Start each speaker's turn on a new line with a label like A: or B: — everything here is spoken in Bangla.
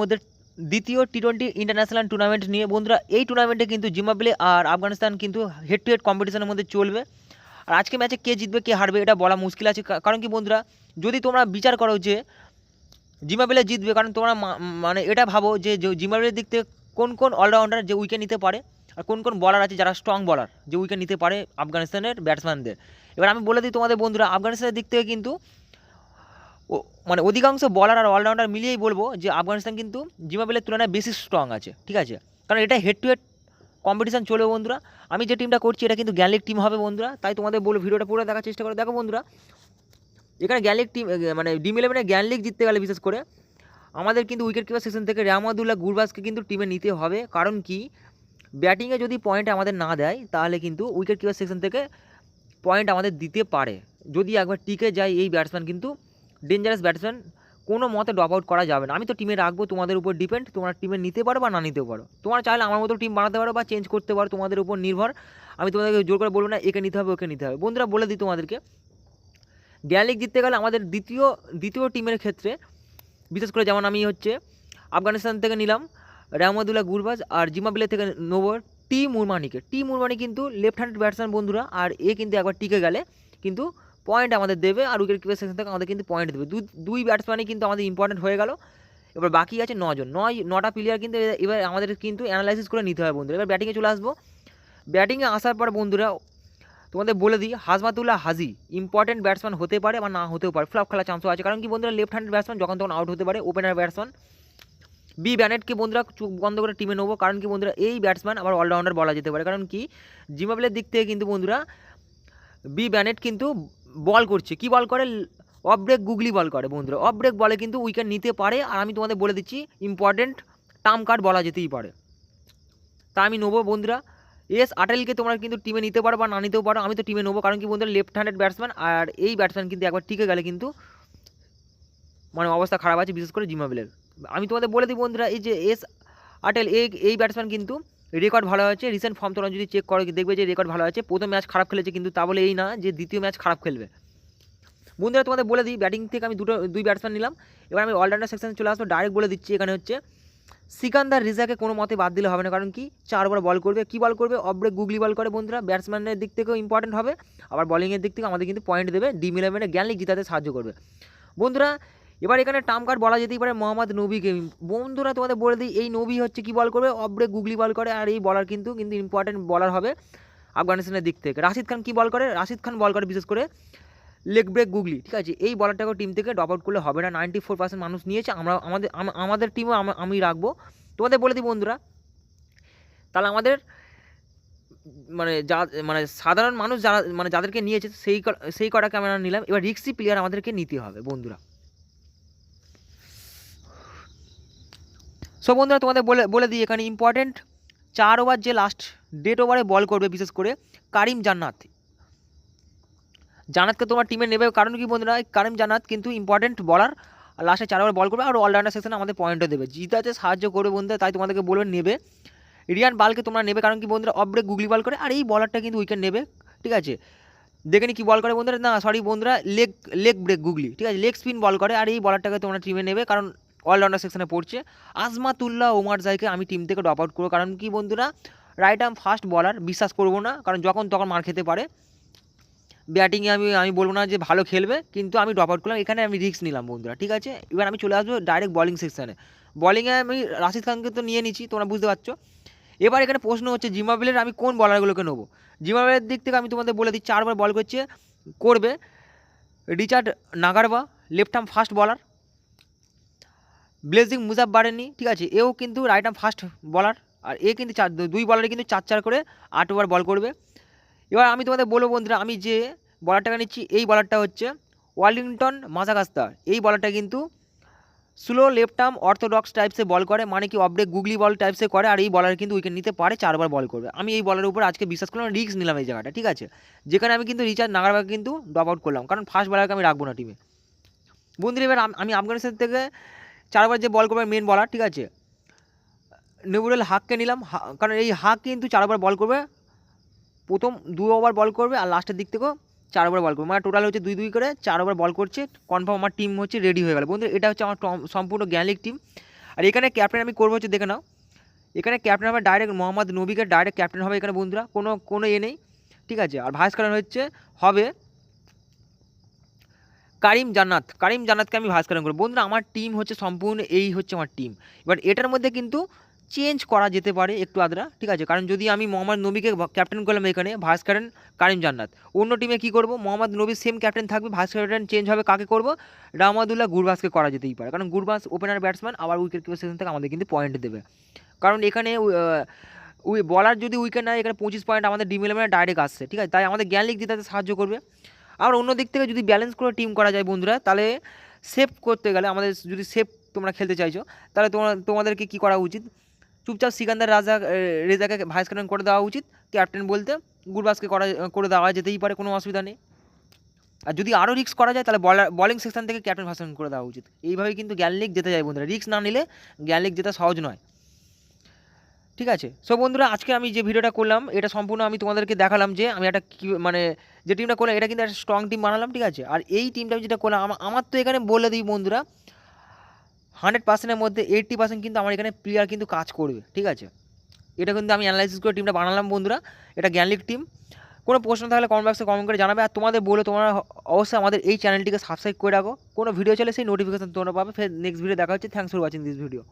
A: মধ্যে দ্বিতীয় টি20 ইন্টারন্যাশনাল টুর্নামেন্ট নিয়ে বন্ধুরা। এই টুর্নামেন্টে কিন্তু জিম্বাবুয়ে আর আফগানিস্তান কিন্তু হেড টু হেড কম্পিটিশনের মধ্যে চলবে। আর আজকে ম্যাচে কে জিতবে কে হারবে এটা বলা মুশকিল আছে, কারণ কি বন্ধুরা, যদি তোমরা বিচার করো যে জিম্বাবুয়ে জিতবে, কারণ তোমরা মানে এটা ভাবো যে জিম্বাবুয়ের দিক থেকে কোন কোন অলরাউন্ডার যে উইকেট নিতে পারে আর কোন কোন বলার আছে যারা স্ট্রং বলার যে উইকেট নিতে পারে আফগানিস্তানের ব্যাটসম্যানদের। এবার আমি বলে দিই তোমাদের বন্ধুরা, আফগানিস্তানের দিক থেকে কিন্তু মানে অধিকাংশ বলার আর অলরাউন্ডার মিলিয়েই বলবো যে আফগানিস্তান কিন্তু জিম্বাবুয়ের তুলনায় বেশি স্ট্রং আছে, ঠিক আছে, কারণ এটা হেড টু হেড কম্পিটিশন চলবে বন্ধুরা। আমি যে টিমটা করছি এটা কিন্তু গ্যানলিক টিম হবে বন্ধুরা, তাই তোমাদের বলবো ভিডিওটা পুরো দেখার চেষ্টা করে দেখো বন্ধুরা। এখানে গ্যানলিক টিম মানে ড্রিম11 গ্যানলিক জিততে গেলে বিশেষ করে আমাদের কিন্তু উইকেট কিপার সেকশন থেকে রাহমাতুল্লাহ গুরবাজকে কিন্তু টিমে নিতে হবে, কারণ কি ব্যাটিংয়ে যদি পয়েন্ট আমাদের না দেয় তাহলে কিন্তু উইকেট কিপার সেকশন থেকে পয়েন্ট আমাদের দিতে পারে। যদি একবার টিকে যায় এই ব্যাটসম্যান কিন্তু ডেঞ্জারাস ব্যাটসম্যান, কোনো মতে ড্রপ আউট করা যাবে না। আমি তো টিমে রাখবো, তোমাদের উপর ডিপেন্ড, তোমরা টিমে নিতে পারো বা না নিতেও পারো। তোমরা চাইলে আমার মতো টিম বানাতে পারো বা চেঞ্জ করতে পারো, তোমাদের উপর নির্ভর। আমি তোমাদেরকে জোর করে বলবো না একে নিতে হবে ওকে নিতে হবে। বন্ধুরা বলে দিই তোমাদেরকে, গ্যালিক জিততে গেলে আমাদের দ্বিতীয় টিমের ক্ষেত্রে বিশেষ করে যেমন আমি হচ্ছে আফগানিস্তান থেকে নিলাম রাহমাতুল্লাহ গুরবাজ আর জিম্বাবুয়ে থেকে নেবো টি মুরমানিকে। টি মুরমানি কিন্তু লেফট হ্যান্ডেড ব্যাটসম্যান বন্ধুরা, আর এ কিন্তু একবার টিকে গেলে কিন্তু পয়েন্ট আমাদের দেবে আর উইকেট কিপার সেকশন থেকে আমাদের কিন্তু পয়েন্ট দেবে। দুই ব্যাটসম্যানই কিন্তু আমাদের ইম্পর্টেন্ট হয়ে গেল। এবার বাকি আছে নটা প্লেয়ার কিন্তু এবার আমাদের কিন্তু অ্যানালাইসিস করে নিতে হবে বন্ধুরা। এবার ব্যাটিংয়ে চলে আসবো। ব্যাটিংয়ে আসার পর বন্ধুরা তোমাদের বলে দিই, হাজমাতুল্লাহ হাজি ইম্পর্টেন্ট ব্যাটসম্যান হতে পারে বা না হতেও পারে, ফ্লপ খেলার চান্সও আছে, কারণ কি বন্ধুরা লেফট হ্যান্ড ব্যাটসম্যান যখন তখন আউট হতে পারে। ওপেনার ব্যাটসম্যান বি ব্যানেটকে বন্ধুরা চোখ বন্ধ করে টিমে নেবো, কারণ কি বন্ধুরা এই ব্যাটসম্যান আবার অলরাউন্ডার বলা যেতে পারে, কারণ কি জিম্বাবুয়ের দিক থেকে কিন্তু বন্ধুরা বি ব্যানেট কিন্তু বল করছে, কি বল করে, অফ ব্রেক গুগলি বল করে বন্ধুরা। অফ ব্রেক বলে কিন্তু উইকেট নিতে পারে, আর আমি তোমাদের বলে দিচ্ছি ইম্পর্টেন্ট টার্ম কার্ড বলা যেতেই পারে। তা আমি নেবো বন্ধুরা এস আটেলকে, তোমরা কিন্তু টিমে নিতে পারো বা না নিতেও পারো, আমি তো টিমে নেবো, কারণ কি বন্ধুরা লেফট হ্যান্ডেড ব্যাটসম্যান, আর এই ব্যাটসম্যান কিন্তু একবার টিকে গেলে কিন্তু মানে অবস্থা খারাপ আছে বিশেষ করে জিম্বাবুয়ের। আমি তোমাদের বলে দিই বন্ধুরা, এই যে এস আটেল এই ব্যাটসম্যান কিন্তু রেকর্ড ভালো আছে, রিসেন্ট ফর্ম তোমরা যদি চেক করো দেখবে যে রেকর্ড ভালো আছে। প্রথম ম্যাচ খারাপ খেলেছে কিন্তু তা বলে এই না যে দ্বিতীয় ম্যাচ খারাপ খেলবে বন্ধুরা। তোমাদের বলে দিই ব্যাটিং থেকে আমি দুই ব্যাটসম্যান নিলাম। এবার আমি অলরাউন্ডার সেকশনে চলে আসবো, ডাইরেক্ট বলে দিচ্ছি এখানে হচ্ছে সিকান্দার রিজাকে কোনো মতে বাদ দিলে হবে না, কারণ কি 4 ওভার বল করবে, কি বল করবে, অফ ব্রেক গুগলি বল করে বন্ধুরা। ব্যাটসম্যানের দিক থেকেও ইম্পর্টেন্ট হবে, আবার বলিংয়ের দিক থেকে আমাদের কিন্তু পয়েন্ট দেবে, ড্রিম11 গ্যানলিক জিতাতে সাহায্য করবে বন্ধুরা। এবার এখানে টার্ম কার্ড বলা যেতেই পারে মোহাম্মদ নবীকে বন্ধুরা। তোমাদের বলে দিই এই নবী হচ্ছে কি বল করবে, অফ ব্রেক গুগলি বল করে, আর এই বলার কিন্তু ইম্পর্টেন্ট বলার হবে আফগানিস্তানের দিক থেকে। রাশিদ খান কি বল করে, রাশিদ খান বল করে বিশেষ করে লেগ ব্রেক গুগলি, ঠিক আছে। এই বলারটাকেও টিম থেকে ড্রপ আউট করলে হবে না, 94% মানুষ নিয়েছে, আমাদের টিমও আমি রাখবো। তোমাদের বলে দিই বন্ধুরা, তাহলে আমাদের মানে সাধারণ মানুষ যারা যাদেরকে নিয়েছে সেই কটাকে আমরা নিলাম। এবার রিক্সি প্লেয়ার আমাদেরকে নিতে হবে বন্ধুরা। সো বন্ধুরা তোমাদের বলে দিই এখানে ইম্পর্টেন্ট 4 ওভার যে লাস্ট ডেট ওভারে বল করবে বিশেষ করে কারিম জান্নাতকে তোমার টিমে নেবে, কারণ কি বন্ধুরা কারিম জান্নাত কিন্তু ইম্পর্টেন্ট বলার, লাস্টে 4 ওভার বল করবে আর অলরাউন্ডার সেকশনে আমাদের পয়েন্টও দেবে, জিতাতে সাহায্য করবে বন্ধুরা। তাই তোমাদেরকে বলবে নেবে রিয়ান বালকে তোমরা নেবে, কারণ কি বন্ধুরা অফ ব্রেক গুগলি বল করে, আর এই বলারটা কিন্তু উইকেট নেবে, ঠিক আছে। দেখে নি কি বল করে বন্ধুরা, না সরি বন্ধুরা লেগ ব্রেক গুগলি, ঠিক আছে, লেগ স্পিন বল করে, আর এই বলারটাকে তোমরা টিমে নেবে কারণ অলরাউন্ডার সেকশনে পড়ছে। আজমাতুল্লাহ ওমার জাইকে আমি টিম থেকে ড্রপ আউট করবো, কারণ কি বন্ধুরা রাইট আর্ম ফাস্ট বলার, বিশ্বাস করবো না, কারণ যখন তখন মার খেতে পারে। ব্যাটিংয়ে আমি বলবো না যে ভালো খেলবে, কিন্তু আমি ড্রপ আউট করলাম, এখানে আমি রিস্ক নিলাম বন্ধুরা, ঠিক আছে। এবার আমি চলে আসবো ডাইরেক্ট বলিং সেকশনে। বলিংয়ে আমি রাশিদ খানকে তো নিয়ে নিচ্ছি, তোমরা বুঝতে পারছো। এবার এখানে প্রশ্ন হচ্ছে জিম্বাবুয়ের আমি কোন বলারগুলোকে নেবো। জিম্বাবুয়ের দিক থেকে আমি তোমাদের বলে দিই 4 ওভার বল করবে Richard Ngarava, left arm fast bowler. Blessing Muzarabani, ঠিক আছে, এও কিন্তু রাইট আর্ম ফাস্ট বলার, আর এ কিন্তু দুই বলারে কিন্তু 4 করে 8 ওভার বল করবে। এবার আমি তোমাদের বলবো বন্ধুরা, আমি যে বলারটাকে নিচ্ছি এই বলারটা হচ্ছে ওয়ালিংটন মাজাগাস্তার। এই বলারটা কিন্তু স্লো লেফট আর্ম অর্থোডক্স টাইপসে বল করে, মানে কি অফ ব্রেক গুগলি বল টাইপসে করে, আর এই বলার কিন্তু উইকেট নিতে পারে, 4 ওভার বল করবে। আমি এই বলারের উপর আজকে বিশ্বাস করলাম, রিস্ক নিলাম এই জায়গাটা, ঠিক আছে, যেখানে আমি কিন্তু রিচার্ড নাগারবাকে কিন্তু ড্রপ আউট করলাম, কারণ ফার্স্ট বলারকে আমি রাখবো না টিমে বন্ধুরা। এবার আমি আফগানিস্তান থেকে 4 ওভার যে বল করবে মেন বলার, ঠিক আছে, নেবুরুল হাককে নিলাম, কারণ এই হাক কিন্তু 4 ওভার বল করবে, প্রথম 2 ওভার বল করবে আর লাস্টের দিক থেকেও 4 ওভার বল করবে, মানে টোটাল হচ্ছে 2-2 করে 4 ওভার বল করছে। কনফার্ম আমার টিম হচ্ছে রেডি হয়ে গেল বন্ধু। এটা হচ্ছে আমার সম্পূর্ণ গ্যানলিক টিম। আর এখানে ক্যাপ্টেন আমি করবো হচ্ছে দেখে নাও, এখানে ক্যাপ্টেন হবে ডাইরেক্ট মোহাম্মদ নবীকে ডাইরেক্ট ক্যাপ্টেন হবে এখানে বন্ধুরা, কোনো নেই, ঠিক আছে। আর ভাইস ক্যাপ্টেন হবে কারিম জান্নাতকে আমি ভাইস ক্যাপ্টেন করবো বন্ধুরা। আমার টিম হচ্ছে সম্পূর্ণ এই হচ্ছে আমার টিম। এবার এটার মধ্যে কিন্তু চেঞ্জ করা যেতে পারে একটু আধরা, ঠিক আছে। কারণ যদি আমি মোহাম্মদ নবীকে ক্যাপ্টেন করলাম এখানে, ভাইস ক্যাপ্টেন কারিম জান্নাত, অন্য টিমে কী করবো, মোহাম্মদ নবী সেম ক্যাপ্টেন থাকবে, ভাইস ক্যাপ্টেন চেঞ্জ হবে, কাকে করবো, রাহমাদুল্লাহ গুরবাজকে করা যেতেই পারে। কারণ গুরবাজ ওপেনার ব্যাটসম্যান, আবার উইকেট কিপার সেকশন থেকে আমাদের কিন্তু পয়েন্ট দেবে। কারণ এখানে বলার যদি উইকেট নেয় এখানে 25 পয়েন্ট আমাদের ডিম ইলেভেনে ডাইরেক্ট আসছে, ঠিক আছে। তাই আমাদের জ্ঞান লিগ দিতে সাহায্য করবে। আর অন্য দিক থেকে যদি ব্যালেন্স করে টিম করা যায় বন্ধুরা, তাহলে সেভ করতে গেলে আমাদের যদি সেভ তোমরা খেলতে চাইছো, তাহলে তোমাদেরকে কী করা উচিত, চুপচাপ সিকান্দার রেজাকে ভাইস ক্যাপ্টেন করে দেওয়া উচিত, ক্যাপ্টেন বলতে গুরবাজকে করে দেওয়া যেতেই পারে, কোনো অসুবিধা নেই। আর যদি আরও রিস্ক করা যায় তাহলে বলিং সেকশন থেকে ক্যাপ্টেন ভার্সন করে দেওয়া উচিত। এইভাবেই কিন্তু জ্ঞান লিগ যেতে যায় বন্ধুরা, রিস্ক না নিলে জ্ঞান লিগ যেতে সহজ নয়, ঠিক আছে। সো বন্ধুরা, আজকে আমি যে ভিডিওটা করলাম এটা সম্পূর্ণ আমি তোমাদেরকে দেখালাম যে আমি একটা মানে যে টিমটা করলাম এটা কিন্তু একটা স্ট্রং টিম বানালাম, ঠিক আছে। আর এই টিমটা যেটা করলাম আমার তো এখানে বলে দিই বন্ধুরা, 100%-এর মধ্যে 80% কিন্তু আমার এখানে প্লেয়ার কিন্তু কাজ করবে, ঠিক আছে। এটা কিন্তু আমি অ্যানালাইসিস করে টিমটা বানালাম বন্ধুরা, এটা জ্ঞান লিগ টিম। কোনো প্রশ্ন থাকলে কমেন্ট বক্সে কমেন্ট করে জানাবে। আর তোমাদের বলে তোমরা অবশ্যই আমাদের এই চ্যানেলটিকে সাবস্ক্রাইব করে রাখো, কোনো ভিডিও চলে সেই নোটিফিকেশন তোমরা পাবে। ফের নেক্সট ভিডিও দেখা হচ্ছে। Thanks for watching this video.